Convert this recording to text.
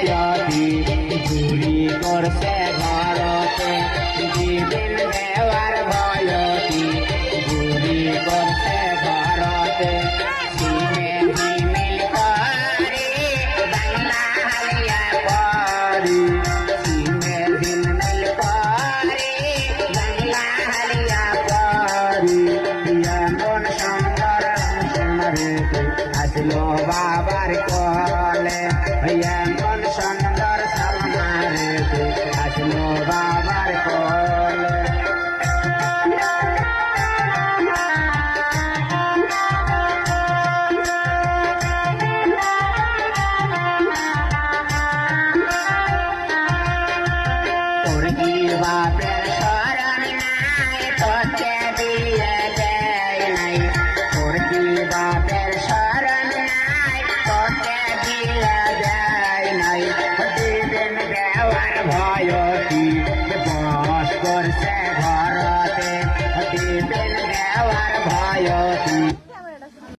ভয়তি চুরি করছে ঘরতে দিবেন দেওয়ার ভয়তি চুরি করছে ঘরতে সিমে হিমেল করে বাংলা হালিয়া পরি সিমে হিমেল করে বাংলা হালিয়া পরি এমন সুন্দর সোনারে আসলো বাবার কলে এমন সুন্দর সালমারে আসলো বাবার কলে তোর কি বাপের শরণ নাই তোকে দিয়ে দেয় নাই তোর কি বাপের শরণ নাই তোকে দিয়ে দেয় নাই দিবেন দেওয়ার ভয়তি বস করছে ঘরতে দিবেন দেওয়ার ভয়তি